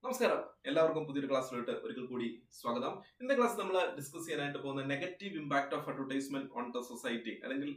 നമസ്കാരം, എല്ലാവർക്കും പുതിയൊരു ക്ലാസ്സിലോട്ട് ഒരിക്കൽ കൂടി സ്വാഗതം. ഇന്നത്തെ ക്ലാസ് നമ്മൾ ഡിസ്കസ് ചെയ്യാനായിട്ട് പോകുന്ന negative impact of advertisement on the society, അല്ലെങ്കിൽ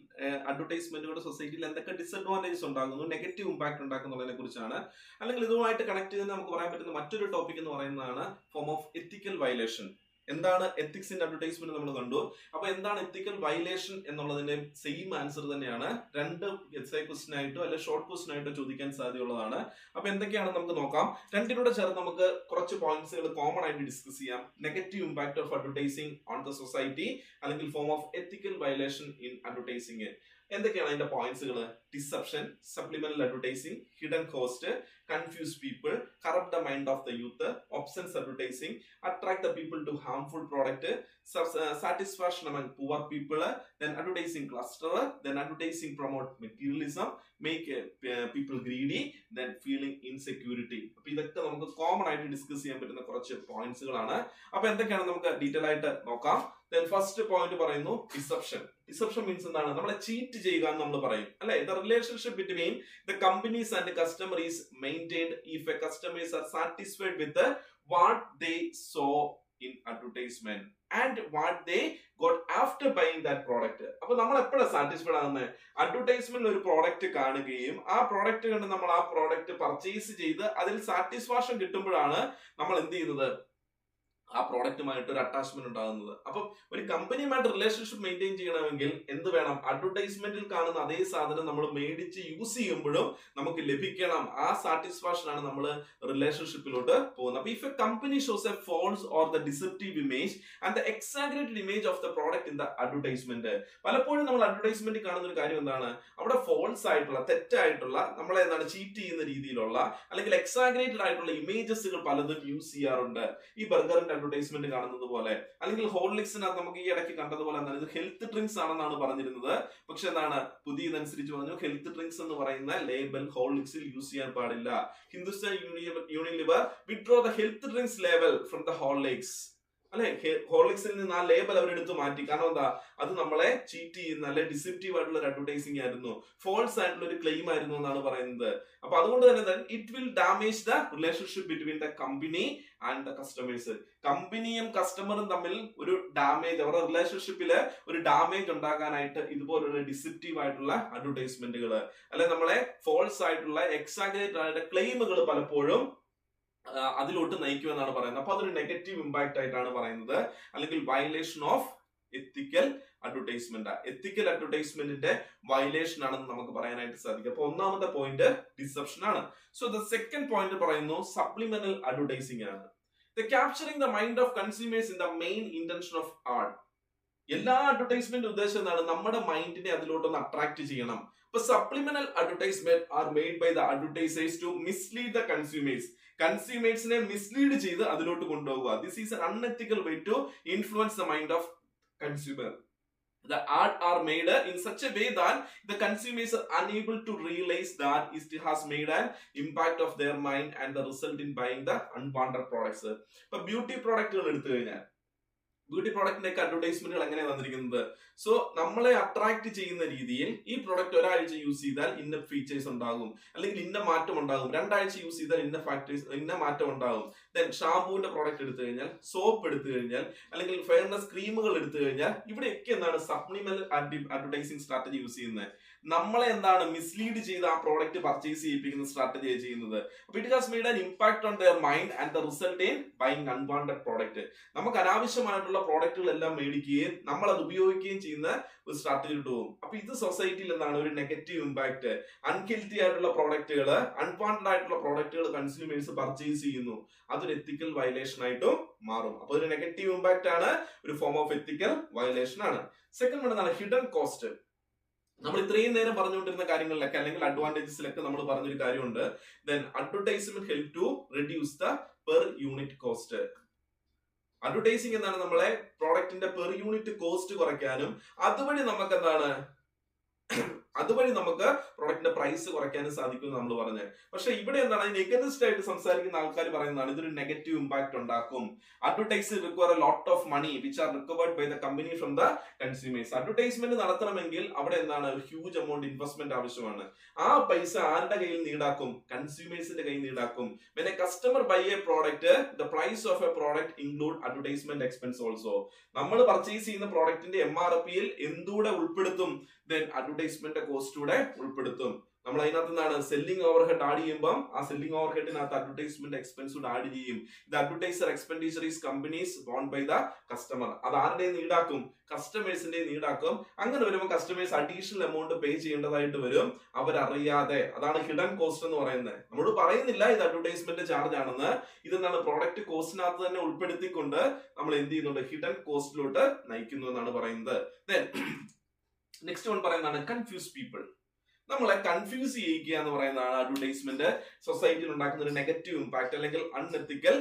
അഡ്വർടൈസ്മെന്റുകളുടെ സൊസൈറ്റിയിൽ എന്തൊക്കെ ഡിസഡ്വാൻറ്റേജസ് ഉണ്ടാകുന്നു, നെഗറ്റീവ് ഇമ്പാക്ട് ഉണ്ടാക്കുന്നതിനെ കുറിച്ചാണ്. അല്ലെങ്കിൽ ഇതുമായിട്ട് കണക്ട് ചെയ്ത് നമുക്ക് പറയാൻ പറ്റുന്ന മറ്റൊരു ടോപ്പിക് എന്ന് പറയുന്നതാണ് ഫോം ഓഫ് എത്തിക്കൽ വയലേഷൻ. എന്താണ് എത്തിക്സ് ഇൻ അഡ്വർടൈസ്മെന്റ് നമ്മൾ കണ്ടു. അപ്പൊ എന്താണ് എത്തിക്കൽ വയലേഷൻ എന്നുള്ളതിന്റെ സെയിം ആൻസർ തന്നെയാണ് രണ്ട് എസ്ഐ ക്വസ്റ്റ്യൻ ആയിട്ടോ അല്ലെങ്കിൽ ഷോർട്ട് ക്വസ്റ്റ്യൻ ആയിട്ടോ ചോദിക്കാൻ സാധ്യതയുള്ളതാണ്. അപ്പൊ എന്തൊക്കെയാണ് നമുക്ക് നോക്കാം. രണ്ടിനോട് ചേർന്ന് നമുക്ക് കുറച്ച് പോയിന്റ്സുകൾ കോമൺ ആയിട്ട് ഡിസ്കസ് ചെയ്യാം. Negative impact of advertising on the society, അല്ലെങ്കിൽ form of ethical violation in advertising. എന്തൊക്കെയാണ് അതിന്റെ പോയിന്റ്സുകൾ? Deception, supplemental advertising, hidden cost, confuse people, corrupt the mind of the youth, obscene advertising, attract the people to harmful product, satisfaction among poor people, then advertising cluster, then advertising promote materialism, make people greedy, then feeling insecurity. അപ്പൊ ഇതൊക്കെ നമുക്ക് common ആയിട്ട് discuss ചെയ്യാൻ പറ്റുന്ന കുറച്ച് പോയിന്റ്സുകളാണ്. അപ്പൊ എന്തൊക്കെയാണ് നമുക്ക് ഡീറ്റെയിൽ ആയിട്ട് നോക്കാം. then ഫസ്റ്റ് പോയിന്റ് പറയുന്നു ഡിസെപ്ഷൻ. ഡിസെപ്ഷൻ മീൻസ് എന്താണ്? നമ്മളെ ചീറ്റ് ചെയ്യുക എന്ന് നമ്മൾ പറയും അല്ലെ. The relationship between the companies and customer is maintained if a customers are satisfied with what they saw in advertisement and what they got after buying that product. അപ്പൊ നമ്മൾ എപ്പോഴാണ് സാറ്റിസ്ഫൈഡ് ആകുന്നത്? അഡ്വർടൈസ്മെന്റിൽ ഒരു പ്രോഡക്റ്റ് കാണുകയും ആ പ്രോഡക്റ്റ് കണ്ട് നമ്മൾ ആ പ്രോഡക്റ്റ് പർച്ചേസ് ചെയ്ത് അതിൽ സാറ്റിസ്ഫാക്ഷൻ കിട്ടുമ്പോഴാണ് നമ്മൾ എന്ത് ചെയ്യുന്നത്? ആ പ്രോഡക്റ്റുമായിട്ട് ഒരു അറ്റാച്ച്മെന്റ് ഉണ്ടാകുന്നത്. അപ്പം ഒരു കമ്പനിയുമായിട്ട് റിലേഷൻഷിപ്പ് മെയിൻറ്റെയിൻ ചെയ്യണമെങ്കിൽ എന്ത് വേണം? അഡ്വർടൈസ്മെന്റിൽ കാണുന്ന അതേ സാധനം നമ്മൾ മേടിച്ച് യൂസ് ചെയ്യുമ്പോഴും നമുക്ക് ലഭിക്കണം. ആ സാറ്റിസ്ഫാക്ഷൻ ആണ് നമ്മൾ റിലേഷൻഷിപ്പിലോട്ട് പോകുന്നത്. അപ്പൊ if a company shows a false or the deceptive image and the exaggerated image of the product in the advertisement, പലപ്പോഴും നമ്മൾ അഡ്വർടൈസ്മെന്റ് കാണുന്ന ഒരു കാര്യം എന്താണ്? അവിടെ ഫോൾസ് ആയിട്ടുള്ള, തെറ്റായിട്ടുള്ള, നമ്മളെ എന്താണ് ചീറ്റ് ചെയ്യുന്ന രീതിയിലുള്ള അല്ലെങ്കിൽ എക്സാഗ്രേറ്റഡ് ആയിട്ടുള്ള ഇമേജസുകൾ പലതും യൂസ് ചെയ്യാറുണ്ട്. ഈ ബർഗറിന്റെ അഡ്വർടൈസ്മെന്റ് കാണുന്നത് പോലെ, അല്ലെങ്കിൽ ഹോർലിക്സിനകത്ത് നമുക്ക് ഈ ഇടയ്ക്ക് കണ്ടതുപോലെ എന്താണ് ഇത് ഹെൽത്ത് ഡ്രിങ്ക്സ് ആണെന്നാണ് പറഞ്ഞിരുന്നത്. പക്ഷെ എന്താണ് പുതിയ ഇതനുസരിച്ച് പറഞ്ഞു ഹെൽത്ത് ഡ്രിങ്ക്സ് എന്ന് പറയുന്ന ലേബൽ ഹോർലിക്സിൽ യൂസ് ചെയ്യാൻ പാടില്ല. Hindustan Unilever withdraw the health drinks label from the Horlicks അല്ലെ. ഹോർലിക്സിൽ നിന്ന് ആ ലേബൽ അവരെടുത്ത് മാറ്റി. കാരണം എന്താ? അത് നമ്മളെ ചീറ്റ് ചെയ്യുന്ന അല്ലെ ഡിസെപ്റ്റീവ് ആയിട്ടുള്ള ഒരു അഡ്വർടൈസിംഗ് ആയിരുന്നു, ഫോൾസ് ആയിട്ടുള്ള ഒരു ക്ലെയിം ആയിരുന്നു എന്നാണ് പറയുന്നത്. അപ്പൊ അതുകൊണ്ട് തന്നെ it will damage the relationship between the company and the customers. കമ്പനിയും കസ്റ്റമറും തമ്മിൽ ഒരു ഡാമേജ്, അവരുടെ റിലേഷൻഷിപ്പില് ഒരു ഡാമേജ് ഉണ്ടാകാനായിട്ട് ഇതുപോലുള്ള ഡിസെപ്റ്റീവ് ആയിട്ടുള്ള അഡ്വർടൈസ്മെന്റുകൾ അല്ലെ നമ്മളെ ഫോൾസ് ആയിട്ടുള്ള എക്സാഗ്രേറ്റഡ് ആയിട്ടുള്ള ക്ലെയിമുകൾ പലപ്പോഴും അതിലോട്ട് നയിക്കുമെന്നാണ് പറയുന്നത്. അപ്പൊ അതൊരു നെഗറ്റീവ് ഇമ്പാക്ട് ആയിട്ടാണ് പറയുന്നത്, അല്ലെങ്കിൽ violation of ethical advertisement. Ethical അഡ്വർടൈസ്മെന്റിന്റെ വയലേഷൻ ആണെന്ന് നമുക്ക് പറയാനായിട്ട് സാധിക്കും. അപ്പൊ ഒന്നാമത്തെ പോയിന്റ് ഡിസെപ്ഷൻ ആണ്. സോ ദ സെക്കൻഡ് പോയിന്റ് പറയുന്നു സപ്ലിമെന്റൽ അഡ്വർടൈസിംഗ് ആണ്. The capturing the mind of consumers in the main intention of ad. എല്ലാ അഡ്വർടൈസ്മെന്റ് ഉദ്ദേശം എന്താണ്? നമ്മുടെ മൈൻഡിനെ അതിലോട്ടൊന്ന് അട്രാക്ട് ചെയ്യണം. ഇപ്പൊ supplemental advertisement are made by the advertisers to mislead the consumers. കൺസ്യൂമേഴ്സിനെ മിസ്ലീഡ് ചെയ്ത് അതിലോട്ട് കൊണ്ടുപോകുക. This is an unethical way to influence the mind of consumer. The ad are made in such a way that the consumers are unable to realize that it has made an impact of their mind and the result in buying the unwanted products. ഇപ്പൊ beauty പ്രോഡക്റ്റുകൾ എടുത്തു കഴിഞ്ഞാൽ beauty പ്രോഡക്റ്റിന്റെ ഒക്കെ അഡ്വർടൈസ്മെന്റുകൾ എങ്ങനെയാണ് വന്നിരിക്കുന്നത്? So നമ്മളെ attract ചെയ്യുന്ന രീതിയിൽ ഈ പ്രോഡക്റ്റ് ഒരാഴ്ച യൂസ് ചെയ്താൽ ഇന്ന ഫീച്ചേഴ്സ് ഉണ്ടാകും, അല്ലെങ്കിൽ ഇന്ന മാറ്റം ഉണ്ടാകും. രണ്ടാഴ്ച യൂസ് ചെയ്താൽ ഇന്ന മാറ്റം ഉണ്ടാകും. ദെൻ ഷാമ്പൂവിന്റെ പ്രോഡക്റ്റ് എടുത്തു കഴിഞ്ഞാൽ, സോപ്പ് എടുത്തു കഴിഞ്ഞാൽ, അല്ലെങ്കിൽ ഫെയർനെസ് ക്രീമുകൾ എടുത്തു കഴിഞ്ഞാൽ, ഇവിടെയൊക്കെ എന്താണ് സപ്ലിമെന്റൽ അഡ്വർടൈസിംഗ് സ്ട്രാറ്റജി യൂസ് ചെയ്യുന്നത്. നമ്മളെ എന്താണ് മിസ്ലീഡ് ചെയ്ത് ആ പ്രോഡക്റ്റ് പർച്ചേസ് ചെയ്യിപ്പിക്കുന്ന സ്ട്രാറ്റജിയാണ് ചെയ്യുന്നത്. അപ്പൊ it has made an impact on their mind and the result in buying unwanted product. നമുക്ക് അനാവശ്യമായിട്ടുള്ള പ്രോഡക്റ്റുകളെല്ലാം മേടിക്കുകയും നമ്മൾ അത് ഉപയോഗിക്കുകയും ചെയ്യുന്ന ഒരു സ്ട്രാറ്റജിയിലോട്ട് പോകും. അപ്പൊ ഇത് സൊസൈറ്റിയിൽ എന്താണ് ഒരു നെഗറ്റീവ് ഇമ്പാക്ട്. അൺഹെൽത്തി ആയിട്ടുള്ള പ്രോഡക്റ്റുകൾ, അൺവാണ്ടഡ് ആയിട്ടുള്ള പ്രോഡക്റ്റുകൾ കൺസ്യൂമേഴ്സ് പർച്ചേസ് ചെയ്യുന്നു. അതൊരു എത്തിക്കൽ വയലേഷൻ ആയിട്ടും മാറും. അപ്പൊ ഒരു നെഗറ്റീവ് ഇമ്പാക്ട് ആണ്, ഒരു ഫോം ഓഫ് എത്തിക്കൽ വയലേഷൻ ആണ്. സെക്കൻഡ് എന്താണ്? Hidden cost. നമ്മൾ ഇത്രയും നേരം പറഞ്ഞുകൊണ്ടിരുന്ന കാര്യങ്ങളിലൊക്കെ അല്ലെങ്കിൽ അഡ്വാൻറ്റേജസിലൊക്കെ നമ്മൾ പറഞ്ഞൊരു കാര്യമുണ്ട്. Then advertisement help to reduce the per unit cost. Advertising എന്താണ്? നമ്മളെ പ്രോഡക്റ്റിന്റെ പെർ യൂണിറ്റ് കോസ്റ്റ് കുറയ്ക്കാനും അതുവഴി നമുക്ക് എന്താണ് അതുവഴി നമുക്ക് പ്രൊഡക്റ്റിന്റെ പ്രൈസ് കുറയ്ക്കാനും സാധിക്കും നമ്മൾ പറഞ്ഞത്. പക്ഷെ ഇവിടെ എന്താണ് നെഗറ്റിസ്റ്റ് ആയിട്ട് സംസാരിക്കുന്ന ആൾക്കാർ പറയുന്നതാണ് ഇതൊരു നെഗറ്റീവ് ഇമ്പാക്ട് ഉണ്ടാക്കും. Advertise require a lot of money which are recovered by the company from the consumers. Advertisement നടത്തണമെങ്കിൽ അവിടെ എന്താണ് ഹ്യൂജ് എമൗണ്ട് ഇൻവെസ്റ്റ്മെന്റ് ആവശ്യമാണ്. ആ പൈസ ആരുടെ കയ്യിൽ നിന്ന് ഈടാക്കും? കൺസ്യൂമേഴ്സിന്റെ കയ്യിൽ നിന്ന് ഈടാക്കും. When a customer buy a product, the price of a product include advertisement expense also. നമ്മൾ പർച്ചേസ് ചെയ്യുന്ന പ്രോഡക്റ്റിന്റെ MRP-യിൽ എന്തുകൂടെ ഉൾപ്പെടുത്തും? Then advertisement കോസ്റ്റ് കൂടെ ഉൾപ്പെടുത്തും. നമ്മൾ അതിനകത്ത് എന്താണ് സെല്ലിംഗ് ഓവർ ഹെഡ് ആഡ് ചെയ്യുമ്പോൾ ആ സെല്ലിംഗ് ഓവർ ഹെഡിനകത്ത് അഡ്വർടൈസ്മെന്റ് എക്സ്പെൻസ് കൂടെ ആഡ് ചെയ്യും. ഇത് advertiser expenditure is companies borne by the customer. അത് ആരുടെ ഈടാക്കും? കസ്റ്റമേഴ്സിന്റെ ഈടാക്കും. അങ്ങനെ വരുമ്പോൾ കസ്റ്റമേഴ്സ് അഡീഷണൽ എമൗണ്ട് പേ ചെയ്യേണ്ടതായിട്ട് വരും അവരറിയാതെ. അതാണ് ഹിഡൻ കോസ്റ്റ് എന്ന് പറയുന്നത്. നമ്മളോട് പറയുന്നില്ല ഇത് അഡ്വർടൈസ്മെന്റ് ചാർജ് ആണെന്ന്. ഇതെന്താണ് പ്രോഡക്റ്റ് കോസ്റ്റിനകത്ത് തന്നെ ഉൾപ്പെടുത്തിക്കൊണ്ട് നമ്മൾ എന്ത് ചെയ്യുന്നുണ്ട്? ഹിഡൻ കോസ്റ്റിലോട്ട് നയിക്കുന്നു എന്നാണ് പറയുന്നത്. നെക്സ്റ്റ് വൺ പറയുന്നതാണ് കൺഫ്യൂസ് പീപ്പിൾ. നമ്മളെ കൺഫ്യൂസ് ചെയ്യിക്കുക എന്ന് പറയുന്നതാണ് അഡ്വർടൈസ്മെന്റ് സൊസൈറ്റിയിൽ ഉണ്ടാക്കുന്ന ഒരു നെഗറ്റീവ് ഇമ്പാക്ട് അല്ലെങ്കിൽ അൺഎത്തിക്കൽ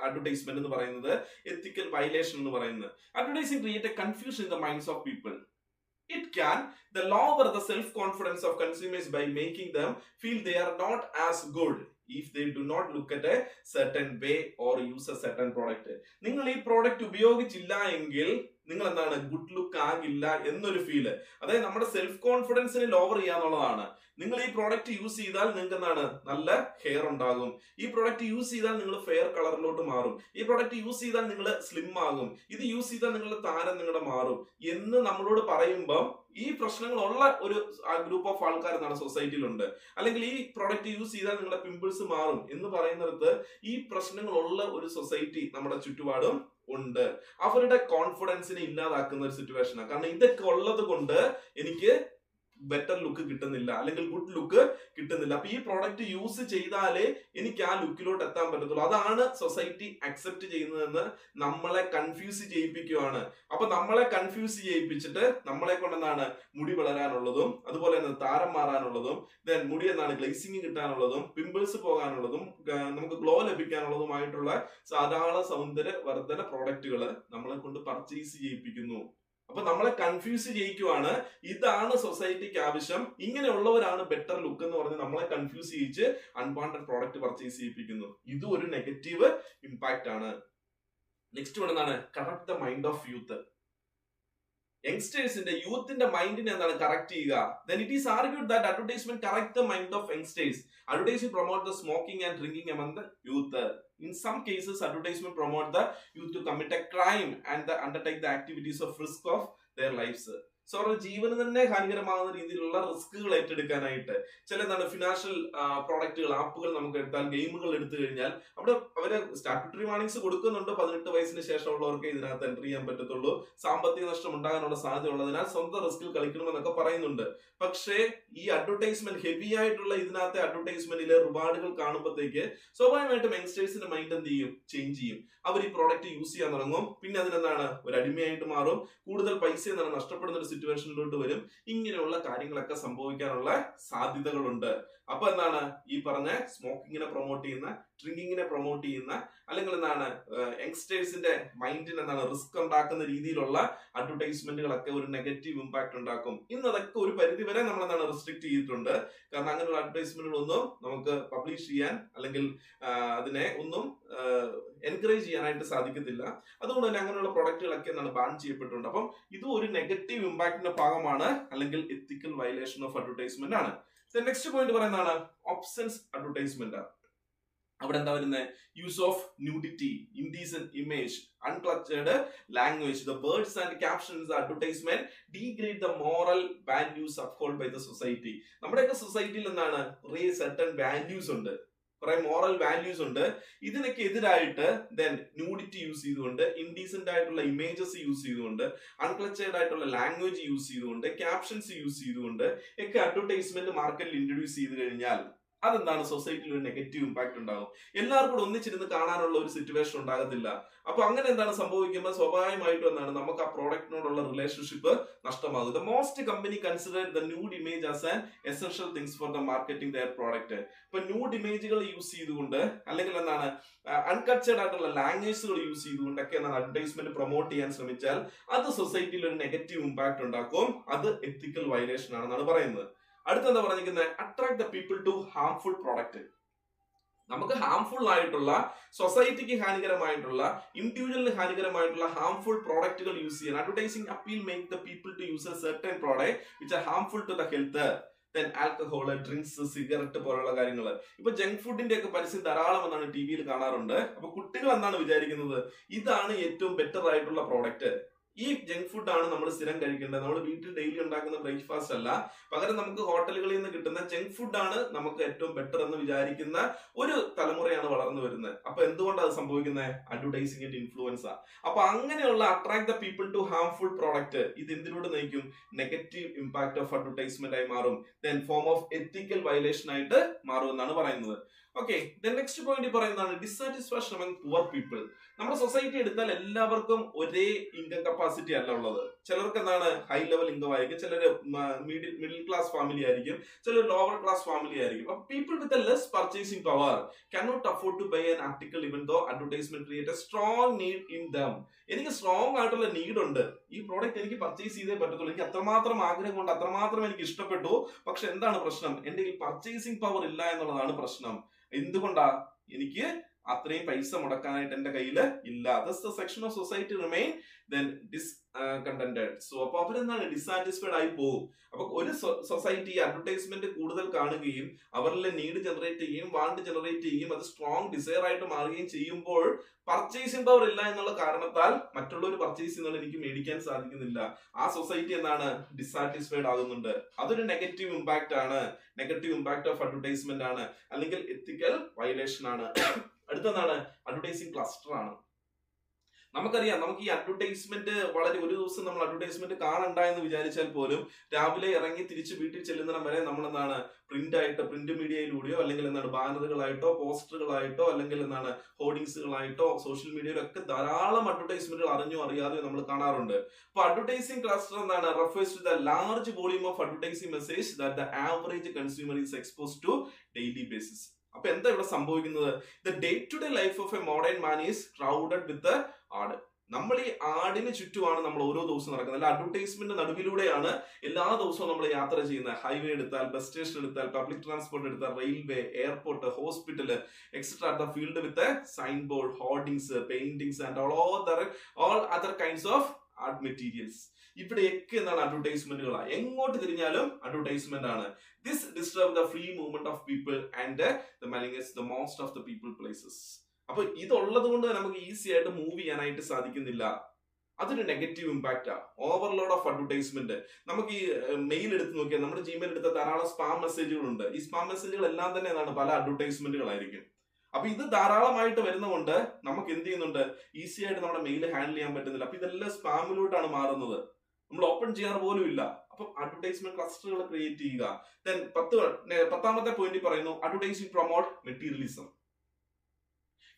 അഡ്വർടൈസ്മെന്റ് എന്ന് പറയുന്നത്, എത്തിക്കൽ വയലേഷൻ എന്ന് പറയുന്നത്. Advertising create A confusion in the minds of people. It can lower the self-confidence of consumers by making them feel they are not as good if they do not look at a certain way or use a certain product. നിങ്ങൾ ഈ product ഉപയോഗിച്ചില്ല എങ്കിൽ നിങ്ങൾ എന്താണ് good look ആകില്ല എന്നൊരു feel. അതായത് നമ്മുടെ self കോൺഫിഡൻസിനെ lower ചെയ്യാന്നുള്ളതാണ്. നിങ്ങൾ ഈ പ്രോഡക്റ്റ് യൂസ് ചെയ്താൽ നിങ്ങൾക്ക് എന്താണ് നല്ല ഹെയർ ഉണ്ടാകും. ഈ പ്രോഡക്റ്റ് യൂസ് ചെയ്താൽ നിങ്ങൾ ഫെയർ കളറിലോട്ട് മാറും. ഈ പ്രോഡക്റ്റ് യൂസ് ചെയ്താൽ നിങ്ങൾ സ്ലിം ആകും. ഇത് യൂസ് ചെയ്താൽ നിങ്ങളുടെ താരം നിങ്ങളുടെ മാറും എന്ന് നമ്മളോട് പറയുമ്പം ഈ പ്രശ്നങ്ങളുള്ള ഒരു ഗ്രൂപ്പ് ഓഫ് ആൾക്കാർ എന്താണ് സൊസൈറ്റിയിലുണ്ട്. അല്ലെങ്കിൽ ഈ പ്രോഡക്റ്റ് യൂസ് ചെയ്താൽ നിങ്ങളുടെ പിമ്പിൾസ് മാറും എന്ന് പറയുന്നിടത്ത് ഈ പ്രശ്നങ്ങളുള്ള ഒരു സൊസൈറ്റി നമ്മുടെ ചുറ്റുപാടും ഉണ്ട്. അവരുടെ കോൺഫിഡൻസിനെ ഇല്ലാതാക്കുന്ന ഒരു സിറ്റുവേഷനാണ്. കാരണം ഇതൊക്കെ ഉള്ളത് കൊണ്ട് എനിക്ക് ബെറ്റർ ലുക്ക് കിട്ടുന്നില്ല അല്ലെങ്കിൽ ഗുഡ് ലുക്ക് കിട്ടുന്നില്ല. അപ്പൊ ഈ പ്രോഡക്റ്റ് യൂസ് ചെയ്താലേ എനിക്ക് ആ ലുക്കിലോട്ട് എത്താൻ പറ്റത്തുള്ളൂ. അതാണ് സൊസൈറ്റി അക്സെപ്റ്റ് ചെയ്യുന്നതെന്ന് നമ്മളെ കൺഫ്യൂസ് ചെയ്യിപ്പിക്കുകയാണ്. അപ്പൊ നമ്മളെ കൺഫ്യൂസ് ചെയ്യിപ്പിച്ചിട്ട് നമ്മളെ കൊണ്ട് എന്താണ് മുടി വളരാനുള്ളതും അതുപോലെ തന്നെ താരം മാറാനുള്ളതും ദെൻ മുടി എന്താണ് ഗ്ലേസിംഗ് കിട്ടാനുള്ളതും പിമ്പിൾസ് പോകാനുള്ളതും നമുക്ക് ഗ്ലോ ലഭിക്കാനുള്ളതുമായിട്ടുള്ള ധാരാളം സൗന്ദര്യ വർദ്ധന പ്രോഡക്റ്റുകൾ നമ്മളെ കൊണ്ട് പർച്ചേസ് ചെയ്യിപ്പിക്കുന്നു. അപ്പൊ നമ്മളെ കൺഫ്യൂസ് ചെയ്യിക്കുവാണ്. ഇതാണ് സൊസൈറ്റിക്ക് ആവശ്യം, ഇങ്ങനെയുള്ളവരാണ് ബെറ്റർ ലുക്ക് എന്ന് പറഞ്ഞ് നമ്മളെ കൺഫ്യൂസ് ചെയ്യിച്ച് അൺവാണ്ടഡ് പ്രോഡക്റ്റ് പർച്ചേസ് ചെയ്യിപ്പിക്കുന്നു. ഇതും ഒരു നെഗറ്റീവ് ഇമ്പാക്റ്റ് ആണ്. നെക്സ്റ്റ് എന്താണ് correct the mind of youth. യങ്സ്റ്റേഴ്സിന്റെ യൂത്തിന്റെ മൈൻഡിനെ എന്താണ് കറക്റ്റ് ചെയ്യുക. Then it is argued that advertisement correct the mind of youngsters. Advertising promote the smoking and drinking among the youth. In some cases, advertisement promote the youth to commit a crime and undertake the activities of risk of their lives. So അവരുടെ ജീവന് തന്നെ ഹാനികരമാകുന്ന രീതിയിലുള്ള റിസ്കുകൾ ഏറ്റെടുക്കാനായിട്ട് ചില എന്താണ് financial പ്രോഡക്റ്റുകൾ ആപ്പുകൾ നമുക്ക് എടുത്താൽ ഗെയിമുകൾ എടുത്തു കഴിഞ്ഞാൽ അവിടെ അവര് സ്റ്റാറ്റ്യൂട്ടറി വാർണിംഗ്സ് കൊടുക്കുന്നുണ്ട്. 18 വയസ്സിന് ശേഷമുള്ളവർക്ക് ഇതിനകത്ത് എൻട്രി ചെയ്യാൻ പറ്റത്തുള്ളൂ, സാമ്പത്തിക നഷ്ടം ഉണ്ടാകാനുള്ള സാധ്യത ഉള്ളതിനാൽ സ്വന്തം റിസ്കിൽ കളിക്കണമെന്നൊക്കെ പറയുന്നുണ്ട്. പക്ഷേ ഈ അഡ്വർടൈസ്മെന്റ് ഹെവി ആയിട്ടുള്ള ഇതിനകത്തെ അഡ്വർടൈസ്മെന്റിലെ റിവാർഡുകൾ കാണുമ്പോഴത്തേക്ക് സ്വാഭാവികമായിട്ടും യങ്സ്റ്റേഴ്സിന്റെ മൈൻഡ് എന്ത് ചെയ്യും? ചേഞ്ച് ചെയ്യും. അവർ ഈ പ്രോഡക്റ്റ് യൂസ് ചെയ്യാൻ തുടങ്ങും. പിന്നെ അതിനെന്താണ് ഒരു അടിമയായിട്ട് മാറും. കൂടുതൽ പൈസ എന്താണ് നഷ്ടപ്പെടുന്ന ഒരു സിറ്റുവേഷനിലോട്ട് വരും. ഇങ്ങനെയുള്ള കാര്യങ്ങളൊക്കെ സംഭവിക്കാനുള്ള സാധ്യതകളുണ്ട്. അപ്പൊ എന്താണ് ഈ പറഞ്ഞ സ്മോക്കിങ്ങിനെ പ്രൊമോട്ട് ചെയ്യുന്ന, ഡ്രിങ്കിങ്ങിനെ പ്രൊമോട്ട് ചെയ്യുന്ന, അല്ലെങ്കിൽ എന്താണ് യങ്സ്റ്റേഴ്സിന്റെ മൈൻഡിന് എന്താണ് റിസ്ക് ഉണ്ടാക്കുന്ന രീതിയിലുള്ള അഡ്വർടൈസ്മെന്റുകളൊക്കെ ഒരു നെഗറ്റീവ് ഇമ്പാക്ട് ഉണ്ടാക്കും. ഇന്ന് അതൊക്കെ ഒരു പരിധി വരെ നമ്മൾ എന്താണ് റെസ്ട്രിക്ട് ചെയ്തിട്ടുണ്ട്. കാരണം അങ്ങനെയുള്ള അഡ്വർടൈസ്മെന്റുകളൊന്നും നമുക്ക് പബ്ലിഷ് ചെയ്യാൻ അല്ലെങ്കിൽ അതിനെ ഒന്നും എൻകറേജ് ചെയ്യാനായിട്ട് സാധിക്കത്തില്ല. അതുകൊണ്ട് തന്നെ അങ്ങനെയുള്ള പ്രൊഡക്റ്റുകളൊക്കെ എന്താണ് ബാൻ ചെയ്യപ്പെട്ടിട്ടുണ്ട്. അപ്പം ഇതും ഒരു നെഗറ്റീവ് ഇമ്പാക്ടിന്റെ ഭാഗമാണ് അല്ലെങ്കിൽ എത്തിക്കൽ വയലേഷൻ ഓഫ് അഡ്വർടൈസ്മെന്റ് ആണ്. നെക്സ്റ്റ് പോയിന്റ് പറയുന്നതാണ് ഒബ്സെൻസ് അഡ്വർടൈസ്മെന്റ്. അവിടെ എന്താ വരുന്നത്? Use of nudity, indecent image, uncultured language, the words and captions advertisement degrade the moral values uphold by the society. നമ്മുടെയൊക്കെ സൊസൈറ്റിയിൽ എന്താണ് കുറേ സർട്ടൻ വാല്യൂസ് ഉണ്ട്, കുറെ മോറൽ വാല്യൂസ് ഉണ്ട്. ഇതിനൊക്കെ എതിരായിട്ട് ദെൻ ന്യൂഡിറ്റി യൂസ് ചെയ്തുകൊണ്ട്, ഇൻഡീസെന്റ് ആയിട്ടുള്ള ഇമേജസ് യൂസ് ചെയ്തുകൊണ്ട്, അൺക്ലച്ചേർഡ് ആയിട്ടുള്ള ലാംഗ്വേജ് യൂസ് ചെയ്തുകൊണ്ട്, ക്യാപ്ഷൻസ് യൂസ് ചെയ്തുകൊണ്ട് ഒക്കെ അഡ്വർടൈസ്മെന്റ് മാർക്കറ്റിൽ ഇൻട്രൊഡ്യൂസ് ചെയ്ത് കഴിഞ്ഞാൽ അതെന്താണ് സൊസൈറ്റിയിൽ ഒരു നെഗറ്റീവ് ഇമ്പാക്ട് ഉണ്ടാകും. എല്ലാവർക്കും കൂടെ ഒന്നിച്ചിരുന്ന് കാണാനുള്ള ഒരു സിറ്റുവേഷൻ ഉണ്ടാകത്തില്ല. അപ്പൊ അങ്ങനെ എന്താണ് സംഭവിക്കുമ്പോൾ സ്വാഭാവികമായിട്ടും എന്താണ് നമുക്ക് ആ പ്രോഡക്റ്റിനോടുള്ള റിലേഷൻഷിപ്പ് നഷ്ടമാകും. The most company consider the nude image as an essential things for the marketing their product. ഇപ്പൊ ന്യൂഡ് ഇമേജുകൾ യൂസ് ചെയ്തുകൊണ്ട് അല്ലെങ്കിൽ എന്താണ് അൺകൾച്ചേർഡ് ആയിട്ടുള്ള ലാംഗ്വേജുകൾ യൂസ് ചെയ്തുകൊണ്ടൊക്കെ എന്താണ് അഡ്വർടൈസ്മെന്റ് പ്രൊമോട്ട് ചെയ്യാൻ ശ്രമിച്ചാൽ അത് സൊസൈറ്റിയിൽ ഒരു നെഗറ്റീവ് ഇമ്പാക്ട് ഉണ്ടാക്കും. അത് എത്തിക്കൽ വയലേഷൻ ആണെന്നാണ് പറയുന്നത്. അടുത്തെന്താ പറഞ്ഞിരിക്കുന്നത്? Attract the people to harmful product. നമുക്ക് ഹാർംഫുൾ ആയിട്ടുള്ള, സൊസൈറ്റിക്ക് ഹാനികരമായിട്ടുള്ള, ഇൻഡിവിജ്വലിന് ഹാനികരമായിട്ടുള്ള ഹാർംഫുൾ പ്രോഡക്റ്റുകൾ യൂസ് ചെയ്യാൻ advertising appeal make the people to use a certain product which are harmful to the health. Alcohol, drinks, cigarette പോലുള്ള കാര്യങ്ങൾ. ഇപ്പൊ ജങ്ക് ഫുഡിന്റെ ഒക്കെ പരസ്യം ധാരാളം എന്നാണ് ടി വിയിൽ കാണാറുണ്ട്. അപ്പൊ കുട്ടികൾ എന്താണ് വിചാരിക്കുന്നത്? ഇതാണ് ഏറ്റവും ബെറ്റർ ആയിട്ടുള്ള പ്രോഡക്റ്റ്. ഈ ജങ്ക് ഫുഡ് ആണ് നമ്മൾ സ്ഥിരം കഴിക്കേണ്ടത്. നമ്മൾ വീട്ടിൽ ഡെയിലി ഉണ്ടാക്കുന്ന ബ്രേക്ക്ഫാസ്റ്റ് അല്ല, പകരം നമുക്ക് ഹോട്ടലുകളിൽ നിന്ന് കിട്ടുന്ന ജങ്ക് ഫുഡ് ആണ് നമുക്ക് ഏറ്റവും ബെറ്റർ എന്ന് വിചാരിക്കുന്ന ഒരു തലമുറയാണ് വളർന്നു വരുന്നത്. അപ്പൊ എന്തുകൊണ്ടാണ് അത് സംഭവിക്കുന്നത്? അഡ്വർടൈസിംഗിന്റെ ഇൻഫ്ലുവൻസാ. അപ്പൊ അങ്ങനെയുള്ള attract the people to harmful product ഇത് എന്തിനോട് നയിക്കും? നെഗറ്റീവ് ഇമ്പാക്ട് ഓഫ് അഡ്വർടൈസ്മെന്റ് ആയി മാറും. Then form of ethical violation ആയിട്ട് മാറും എന്നാണ് പറയുന്നത്. ഓക്കെ, നെക്സ്റ്റ് പോയിന്റ് പറയുന്നതാണ് ഡിസാറ്റിസ്ഫാക്ഷൻ അമംഗ് പുവർ പീപ്പിൾ. നമ്മുടെ സൊസൈറ്റി എടുത്താൽ എല്ലാവർക്കും ഒരേ ഇൻകം കപ്പാസിറ്റി അല്ല ഉള്ളത്. ചിലർക്ക് എന്താണ് ഹൈ ലെവൽ ഇൻകം ആയിരിക്കും, ചിലർ മിഡിൽ ക്ലാസ് ഫാമിലി ആയിരിക്കും, ചിലർ ലോവർ ക്ലാസ് ഫാമിലി ആയിരിക്കും. അപ്പൊ people with a less purchasing power cannot afford to buy an article even though advertisement create a strong need in them. എനിക്ക് സ്ട്രോങ് ആയിട്ടുള്ള need ഉണ്ട്, ഈ പ്രോഡക്റ്റ് എനിക്ക് പർച്ചേസ് ചെയ്തേ പറ്റത്തുള്ളൂ, എനിക്ക് അത്രമാത്രം ആഗ്രഹം കൊണ്ട് അത്രമാത്രം എനിക്ക് ഇഷ്ടപ്പെട്ടു. പക്ഷെ എന്താണ് പ്രശ്നം? എന്റെ ഈ പർച്ചേസിംഗ് പവർ ഇല്ല എന്നുള്ളതാണ് പ്രശ്നം. എന്തുകൊണ്ടാ? എനിക്ക് അത്രയും പൈസ മുടക്കാനായിട്ട് എന്റെ കയ്യിൽ ഇല്ല. Thus the section of society remain then discontented. So അപ്പൊ അവരെന്താണ് ഡിസാറ്റിസ്ഫൈഡ് ആയി പോകും. അപ്പൊ ഒരു സൊസൈറ്റി അഡ്വർടൈസ്മെന്റ് കൂടുതൽ കാണുകയും അവരിലെ നീഡ് ജനറേറ്റ് ചെയ്യുകയും വാണ്ട് ജനറേറ്റ് ചെയ്യുകയും അത് സ്ട്രോങ് ഡിസയർ ആയിട്ട് മാറുകയും ചെയ്യുമ്പോൾ പർച്ചേസിംഗ് പവർ ഇല്ല എന്നുള്ള കാരണത്താൽ മറ്റുള്ളവർ പർച്ചേസ് ചെയ്യുന്നത് എനിക്ക് മേടിക്കാൻ സാധിക്കുന്നില്ല. ആ സൊസൈറ്റി എന്താണ് ഡിസാറ്റിസ്ഫൈഡ് ആകുന്നുണ്ട്. അതൊരു നെഗറ്റീവ് ഇമ്പാക്ട് ആണ്, നെഗറ്റീവ് ഇമ്പാക്ട് ഓഫ് അഡ്വർടൈസ്മെന്റ് ആണ്, അല്ലെങ്കിൽ എത്തിക്കൽ വയലേഷൻ ആണ്. അടുത്തതാണ് അഡ്വർടൈസിംഗ് ക്ലസ്റ്റർ ആണ്. നമുക്കറിയാം, നമുക്ക് ഈ അഡ്വർടൈസ്മെന്റ് വളരെ, ഒരു ദിവസം നമ്മൾ അഡ്വർടൈസ്മെന്റ് കാണണ്ട എന്ന് വിചാരിച്ചാൽ പോലും രാവിലെ ഇറങ്ങി തിരിച്ച് വീട്ടിൽ ചെല്ലുന്നിടം വരെ നമ്മൾ എന്താണ് പ്രിന്റ് മീഡിയയിലൂടെയോ അല്ലെങ്കിൽ എന്താണ് ബാനറുകളായിട്ടോ പോസ്റ്ററുകളായിട്ടോ അല്ലെങ്കിൽ എന്താണ് ഹോർഡിങ്സുകളായിട്ടോ സോഷ്യൽ മീഡിയയിലൊക്കെ ധാരാളം അഡ്വർടൈസ്മെന്റുകൾ അറിഞ്ഞോ അറിയാതെയോ നമ്മൾ കാണാറുണ്ട്. അപ്പൊ അഡ്വർടൈസിംഗ് ക്ലസ്റ്റർ എന്താണ്? Refers to the large volume of advertising message that the average consumer is exposed to daily basis. അപ്പൊ എന്താ ഇവിടെ സംഭവിക്കുന്നത്? The day to day life of a modern man is crowded with ad. നമ്മൾ ഈ ആടിന് ചുറ്റുമാണ് നമ്മൾ ഓരോ ദിവസവും നടക്കുന്നത്. അല്ല, അഡ്വർടൈസ്മെന്റ് നടുവിലൂടെയാണ് എല്ലാ ദിവസവും നമ്മൾ യാത്ര ചെയ്യുന്നത്. ഹൈവേ എടുത്താൽ, ബസ് സ്റ്റേഷൻ എടുത്താൽ, പബ്ലിക് ട്രാൻസ്പോർട്ട് എടുത്താൽ, railway, airport, hospital, etcetera the field with sign board, hoardings, paintings and all other kinds of art materials. ഇവിടെയൊക്കെ എന്താണ് അഡ്വർടൈസ്മെന്റുകളാണ്. എങ്ങോട്ട് തിരിഞ്ഞാലും അഡ്വർടൈസ്മെന്റ് ആണ്. This disturb the free movement of people and the malingers the most of the people places. അപ്പൊ ഇതുള്ളത് കൊണ്ട് നമുക്ക് easy ആയിട്ട് മൂവ് ചെയ്യാനായിട്ട് സാധിക്കുന്നില്ല. അതൊരു നെഗറ്റീവ് ഇമ്പാക്റ്റാ. Overload of advertisement. നമുക്ക് ഈ മെയിൽ എടുത്ത് നോക്കിയാൽ, നമ്മുടെ ജിമെയിൽ എടുത്ത ധാരാളം സ്പാം മെസ്സേജുകളുണ്ട്. ഈ സ്പാം മെസ്സേജുകൾ എല്ലാം തന്നെ എന്താണ് പല അഡ്വർടൈസ്മെന്റുകളായിരിക്കും. അപ്പൊ ഇത് ധാരാളമായിട്ട് വരുന്നതുകൊണ്ട് നമുക്ക് എന്ത് ചെയ്യുന്നുണ്ട്? ഈസി ആയിട്ട് നമ്മുടെ മെയിൽ ഹാൻഡിൽ ചെയ്യാൻ പറ്റുന്നില്ല. അപ്പൊ ഇതെല്ലാം സ്പാമിലോട്ടാണ് മാറുന്നത്. നമ്മൾ ഓപ്പൺ ചെയ്യാറ് പോലും ഇല്ല. അപ്പൊ അഡ്വർടൈസ്മെന്റ് ക്ലസ്റ്ററുകൾ ക്രിയേറ്റ് ചെയ്യുക. ദെൻ പത്താമത്തെ പോയിന്റ് പറയുന്നു അഡ്വർടൈസിംഗ് പ്രൊമോട്ട് മെറ്റീരിയലിസം.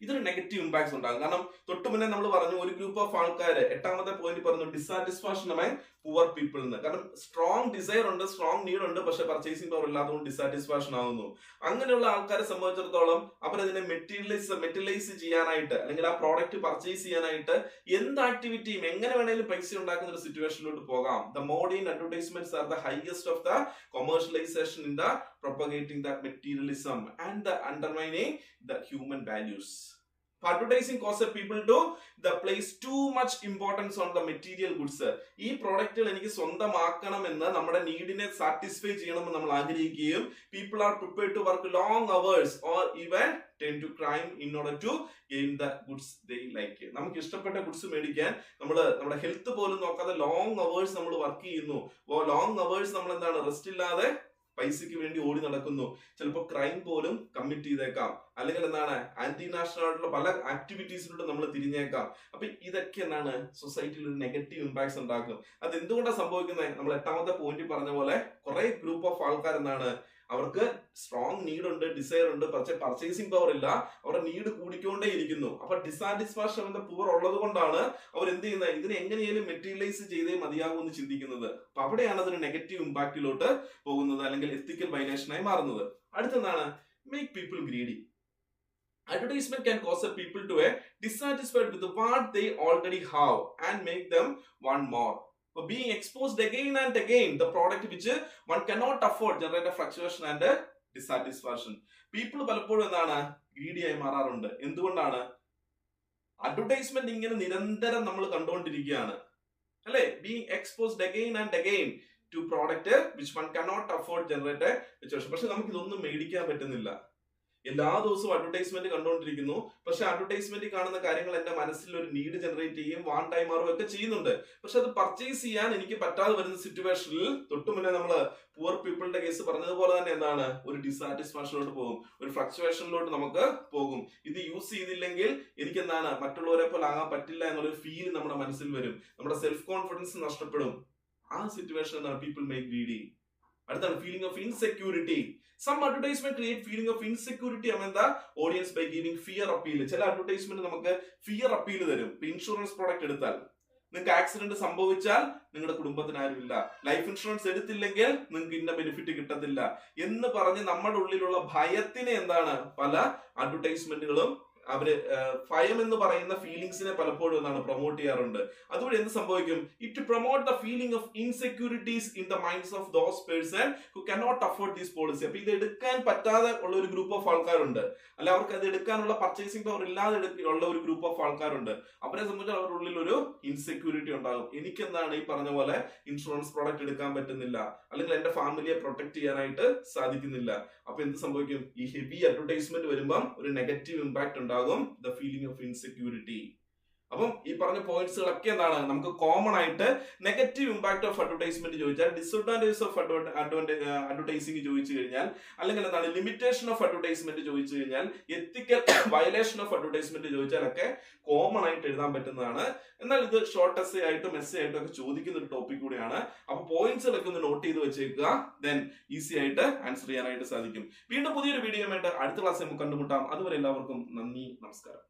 ഇതൊരു നെഗറ്റീവ് ഇമ്പാക്ട്സ് ഉണ്ടാകും. കാരണം തൊട്ട് മുന്നേ നമ്മൾ പറഞ്ഞു ഒരു ഗ്രൂപ്പ് ഓഫ് ആൾക്കാര്, എട്ടാമത്തെ പോയിന്റ് പറഞ്ഞു ഡിസാറ്റിസ്ഫാക്ഷൻ അമംഗ് പുവർ പീപ്പിൾ എന്ന്. കാരണം സ്ട്രോങ് ഡിസയർ ഉണ്ട്, സ്ട്രോങ് നീഡ് ഉണ്ട്, പക്ഷെ പർച്ചേസിംഗ് പവർ ഇല്ലാത്തതുകൊണ്ട് ഡിസാറ്റിസ്ഫാക്ഷൻ ആകുന്നു. അങ്ങനെയുള്ള ആൾക്കാരെ സംബന്ധിച്ചിടത്തോളം അവരതിനെ മെറ്റീരിയലൈസ് ചെയ്യാനായിട്ട് അല്ലെങ്കിൽ ആ പ്രോഡക്റ്റ് പർച്ചേസ് ചെയ്യാനായിട്ട് എന്ത് ആക്ടിവിറ്റിയും എങ്ങനെ വേണേലും പൈസ ഉണ്ടാക്കുന്ന ഒരു സിറ്റുവേഷനിലോട്ട് പോകാം. The modern advertisements are the highest of the commercialisation in the propagating the materialism and the undermining the human values. Advertising causes people to place too much importance on the material goods. ഈ പ്രോഡക്റ്റുകൾ എനിക്ക് സ്വന്തമാക്കണമെന്ന് നമ്മുടെ നീഡിനെ satisfy ചെയ്യണമെന്ന് നമ്മൾ ആഗ്രഹിക്കുകയും people are prepared to work long hours or even tend to crime in order to gain the goods they like. നമുക്ക് ഇഷ്ടപ്പെട്ട goods മേടിക്കാൻ നമ്മുടെ ഹെൽത്ത് പോലും നോക്കാതെ ലോങ് അവേഴ്സ് നമ്മൾ വർക്ക് ചെയ്യുന്നു. ലോങ് അവേഴ്സ് നമ്മൾ എന്താണ് റെസ്റ്റ് ഇല്ലാതെ പൈസയ്ക്ക് വേണ്ടി ഓടി നടക്കുന്നു. ചിലപ്പോൾ ക്രൈം പോലും കമ്മിറ്റ് ചെയ്തേക്കാം, അല്ലെങ്കിൽ എന്താണ് ആന്റി നാഷണൽ ആയിട്ടുള്ള പല ആക്ടിവിറ്റീസിലൂടെ നമ്മൾ തിരിഞ്ഞേക്കാം. അപ്പൊ ഇതൊക്കെ എന്താണ് സൊസൈറ്റിയിൽ ഒരു നെഗറ്റീവ് ഇമ്പാക്ട്സ് ഉണ്ടാക്കും. അത് എന്തുകൊണ്ടാണ് സംഭവിക്കുന്നത്? നമ്മൾ എട്ടാമത്തെ പോയിന്റ് പറഞ്ഞ പോലെ കുറെ ഗ്രൂപ്പ് ഓഫ് ആൾക്കാർ എന്താണ് അവർക്ക് സ്ട്രോങ് നീഡ് ഉണ്ട്, ഡിസയർ ഉണ്ട്, പക്ഷേ പർച്ചേസിംഗ് പവർ ഇല്ല, അവരുടെ നീഡ് കൂടിക്കൊണ്ടേ ഇരിക്കുന്നു. അപ്പൊ ഡിസാറ്റിസ്ഫാക്ഷൻ എന്ന പൂർ ഉള്ളത് കൊണ്ടാണ് അവർ എന്ത് ചെയ്യുന്നത്, ഇതിനെ എങ്ങനെയാലും മെറ്റീരിയലൈസ് ചെയ്തേ മതിയാകും എന്ന് ചിന്തിക്കുന്നത്. അപ്പൊ അവിടെയാണ് അതൊരു നെഗറ്റീവ് ഇമ്പാക്റ്റിലോട്ട് പോകുന്നത്, അല്ലെങ്കിൽ എത്തിക്കൽ വയലേഷനായി മാറുന്നത്. അടുത്തെന്താണ്, make people greedy. Advertisement can cause a people to be dissatisfied with what they already have and make them want more. So being exposed again and again, the product which one cannot afford generate a fluctuation and a dissatisfaction. People പലപ്പോഴും എന്താണ്, greedy ആയി മാറാറുണ്ട്. എന്തുകൊണ്ടാണ്? Advertisement ഇങ്ങനെ നിരന്തരം നമ്മൾ കണ്ടുകൊണ്ടിരിക്കുകയാണ് അല്ലെ. Being exposed again and again to product which one cannot afford generate a situation. പക്ഷെ നമുക്ക് ഇതൊന്നും മേടിക്കാൻ പറ്റുന്നില്ല. എല്ലാ ദിവസവും അഡ്വർടൈസ്മെന്റ് കണ്ടുകൊണ്ടിരിക്കുന്നു, പക്ഷെ അഡ്വർടൈസ്മെന്റ് കാണുന്ന കാര്യങ്ങൾ എന്റെ മനസ്സിൽ ഒരു നീഡ് ജനറേറ്റ് ചെയ്യും, വാണ്ടായി മാറും ഒക്കെ ചെയ്യുന്നുണ്ട്. പക്ഷെ അത് പർച്ചേസ് ചെയ്യാൻ എനിക്ക് പറ്റാതെ വരുന്ന സിറ്റുവേഷനിൽ തൊട്ടു മുന്നേ നമ്മള് പുവർ പീപ്പിളിന്റെ കേസ് പറഞ്ഞതുപോലെ തന്നെ എന്താണ്, ഒരു ഡിസാറ്റിസ്ഫാക്ഷനിലോട്ട് പോകും, ഒരു ഫ്ലക്ച്വേഷനിലോട്ട് നമുക്ക് പോകും. ഇത് യൂസ് ചെയ്തില്ലെങ്കിൽ എനിക്ക് എന്താണ്, മറ്റുള്ളവരെ പോലെ ആകാൻ പറ്റില്ല എന്നുള്ളൊരു ഫീൽ നമ്മുടെ മനസ്സിൽ വരും, നമ്മുടെ സെൽഫ് കോൺഫിഡൻസ് നഷ്ടപ്പെടും. ആ സിറ്റുവേഷൻ എന്താണ്, പീപ്പിൾ മേക്ക് ഗ്രീഡി. അടുത്താണ് feeling of insecurity. Some advertisement create feeling of insecurity among the audience by giving fear appeal. ചില അഡ്വർടൈസ്മെന്റ് നമുക്ക് ഫിയർ അപ്പീൽ തരും. ഇൻഷുറൻസ് പ്രോഡക്റ്റ് എടുത്താൽ നിങ്ങൾക്ക് ആക്സിഡന്റ് സംഭവിച്ചാൽ നിങ്ങളുടെ കുടുംബത്തിന് ആരുമില്ല, ലൈഫ് ഇൻഷുറൻസ് എടുത്തില്ലെങ്കിൽ നിങ്ങൾക്ക് ഇന്ന ബെനിഫിറ്റ് കിട്ടത്തില്ല എന്ന് പറഞ്ഞ് നമ്മുടെ ഉള്ളിലുള്ള ഭയത്തിനെ എന്താണ്, പല അഡ്വർടൈസ്മെന്റുകളും അവര് ഭയം എന്ന് പറയുന്ന ഫീലിങ്സിനെ പലപ്പോഴും എന്താണ് പ്രൊമോട്ട് ചെയ്യാറുണ്ട്. അതുവഴി എന്ത് സംഭവിക്കും, it promote the feeling of insecurities in the minds of those person who cannot afford these policy. അപ്പൊ ഇത് എടുക്കാൻ പറ്റാതെ ഉള്ള ഒരു ഗ്രൂപ്പ് ഓഫ് ആൾക്കാരുണ്ട്, അല്ല അവർക്ക് അത് എടുക്കാനുള്ള പർച്ചേസിംഗ് പവർ ഇല്ലാതെ ഉള്ള ഒരു ഗ്രൂപ്പ് ഓഫ് ആൾക്കാരുണ്ട്. അവരെ സംബന്ധിച്ച് അവരുടെ ഉള്ളിൽ ഒരു ഇൻസെക്യൂരിറ്റി ഉണ്ടാകും. എനിക്കെന്താണ് ഈ പറഞ്ഞ പോലെ ഇൻഷുറൻസ് പ്രോഡക്റ്റ് എടുക്കാൻ പറ്റുന്നില്ല, അല്ലെങ്കിൽ എന്റെ ഫാമിലിയെ പ്രൊട്ടക്ട് ചെയ്യാനായിട്ട് സാധിക്കുന്നില്ല. അപ്പൊ എന്ത് സംഭവിക്കും, ഈ ഹെവി അഡ്വർടൈസ്മെന്റ് വരുമ്പം ഒരു നെഗറ്റീവ് ഇമ്പാക്ട് ഉണ്ടാകും, ദ ഫീലിംഗ് ഓഫ് ഇൻസെക്യൂരിറ്റി. അപ്പം ഈ പറഞ്ഞ പോയിന്റ്സുകളൊക്കെ എന്താണ്, നമുക്ക് കോമൺ ആയിട്ട് നെഗറ്റീവ് ഇമ്പാക്ട് ഓഫ് അഡ്വർടൈസ്മെന്റ് ചോദിച്ചാൽ, ഡിസ്അഡ്വാൻറ്റേജസ് ഓഫ് അഡ്വർടൈസിംഗ് ചോദിച്ചു കഴിഞ്ഞാൽ, അല്ലെങ്കിൽ എന്താണ് ലിമിറ്റേഷൻ ഓഫ് അഡ്വർടൈസ്മെന്റ് ചോദിച്ചു കഴിഞ്ഞാൽ, എത്തിക്കൽ വയലേഷൻ ഓഫ് അഡ്വർടൈസ്മെന്റ് ചോദിച്ചാലൊക്കെ കോമൺ ആയിട്ട് എഴുതാൻ പറ്റുന്നതാണ്. എന്നാൽ ഇത് ഷോർട്ട് എസ്സേ ആയിട്ടും എസ്സേ ആയിട്ടും ഒക്കെ ചോദിക്കുന്ന ഒരു ടോപ്പിക് കൂടിയാണ്. അപ്പൊ പോയിന്റ്സുകളൊക്കെ ഒന്ന് നോട്ട് ചെയ്ത് വെച്ചേക്കുക, ദെൻ ഈസി ആയിട്ട് ആൻസർ ചെയ്യാനായിട്ട് സാധിക്കും. വീണ്ടും പുതിയൊരു വീഡിയോ ആയിട്ട് അടുത്ത ക്ലാസ് നമുക്ക് കണ്ടുമുട്ടാം. അതുവരെ എല്ലാവർക്കും നന്ദി, നമസ്കാരം.